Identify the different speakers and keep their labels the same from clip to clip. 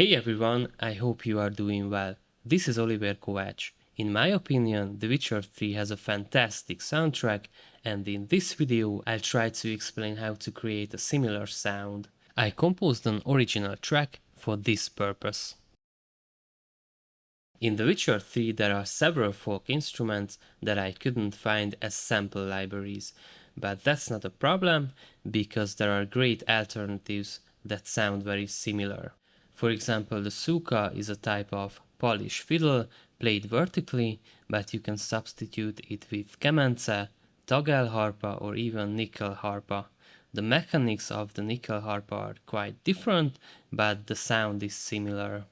Speaker 1: Hey everyone, I hope you are doing well. This is Oliver Kovács. In my opinion, The Witcher 3 has a fantastic soundtrack, and in this video I'll try to explain how to create a similar sound. I composed an original track for this purpose. In The Witcher 3 there are several folk instruments that I couldn't find as sample libraries, but that's not a problem because there are great alternatives that sound very similar. For example, the suka is a type of Polish fiddle played vertically, but you can substitute it with kemence, tagelharpa or even nickel harpa. The mechanics of the nickel harpa are quite different, but the sound is similar.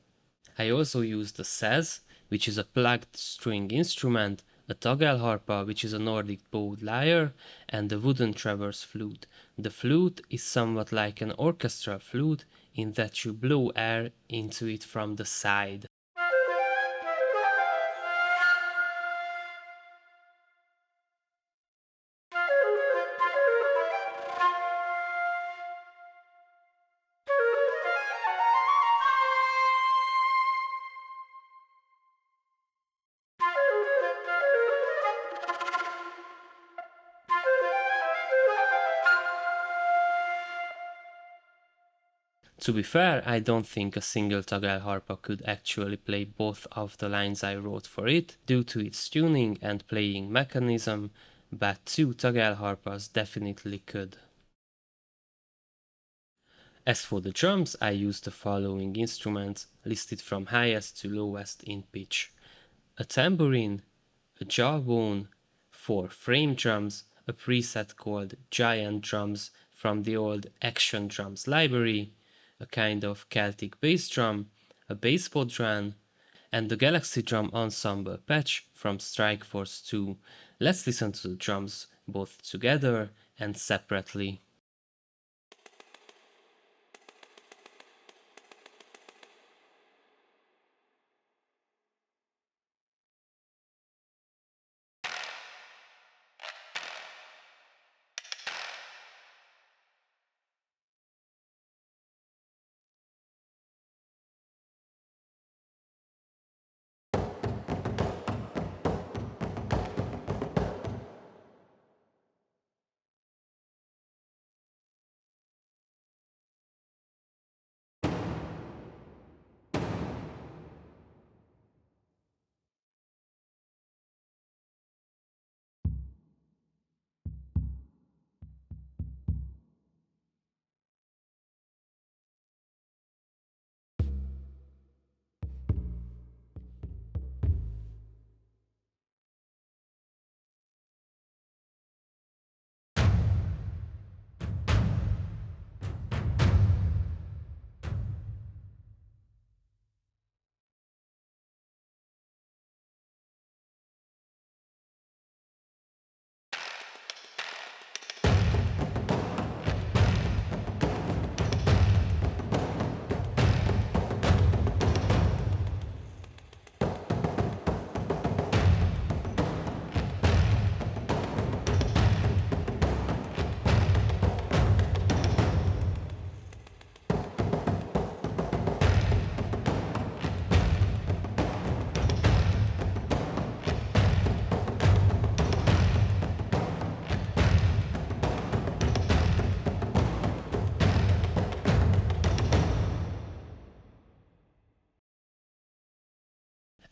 Speaker 1: I also use the saz, which is a plugged string instrument, a tagelharpa, which is a Nordic bowed lyre, and the wooden transverse flute. The flute is somewhat like an orchestral flute in that you blow air into it from the side. To be fair, I don't think a single tagelharpa could actually play both of the lines I wrote for it due to its tuning and playing mechanism, but two tagelharpas definitely could. As for the drums, I used the following instruments listed from highest to lowest in pitch: a tambourine, a jawbone, 4 frame drums, a preset called giant drums from the old Action Drums library, a kind of Celtic bass drum, a bass bodhran, and the Galaxy Drum Ensemble patch from Strikeforce 2. Let's listen to the drums both together and separately.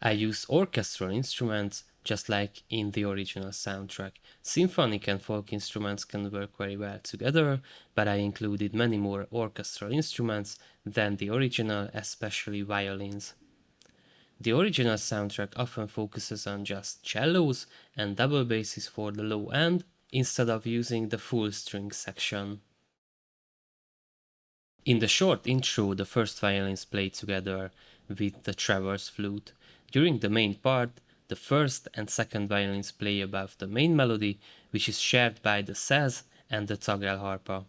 Speaker 1: I used orchestral instruments just like in the original soundtrack. Symphonic and folk instruments can work very well together, but I included many more orchestral instruments than the original, especially violins. The original soundtrack often focuses on just cellos and double basses for the low end, instead of using the full string section. In the short intro, the first violins play together with the transverse flute. During the main part, the first and second violins play above the main melody, which is shared by the saz and the tagelharpa.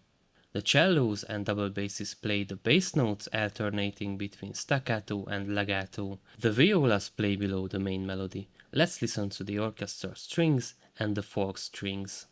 Speaker 1: The cellos and double basses play the bass notes alternating between staccato and legato. The violas play below the main melody. Let's listen to the orchestra strings and the folk strings.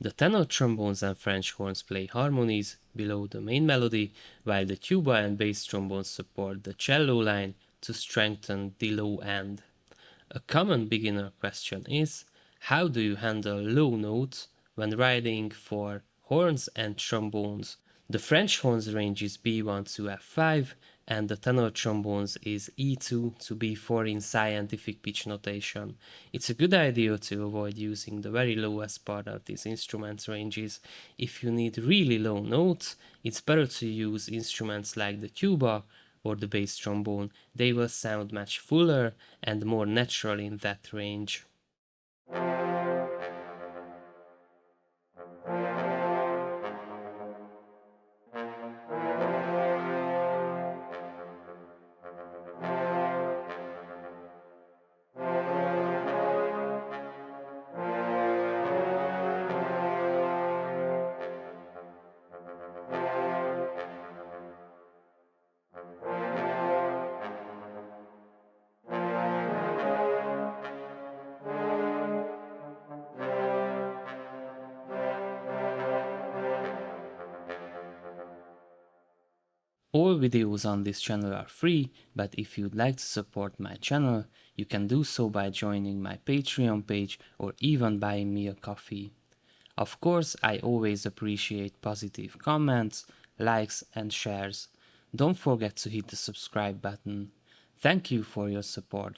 Speaker 1: The tenor trombones and French horns play harmonies below the main melody, while the tuba and bass trombones support the cello line to strengthen the low end. A common beginner question is, how do you handle low notes when writing for horns and trombones? The French horns range is B1 to F5, and the tenor trombones is E2 to B4 in scientific pitch notation. It's a good idea to avoid using the very lowest part of these instruments ranges. If you need really low notes, it's better to use instruments like the tuba or the bass trombone. They will sound much fuller and more natural in that range. All videos on this channel are free, but if you'd like to support my channel, you can do so by joining my Patreon page or even buying me a coffee. Of course, I always appreciate positive comments, likes and shares. Don't forget to hit the subscribe button. Thank you for your support.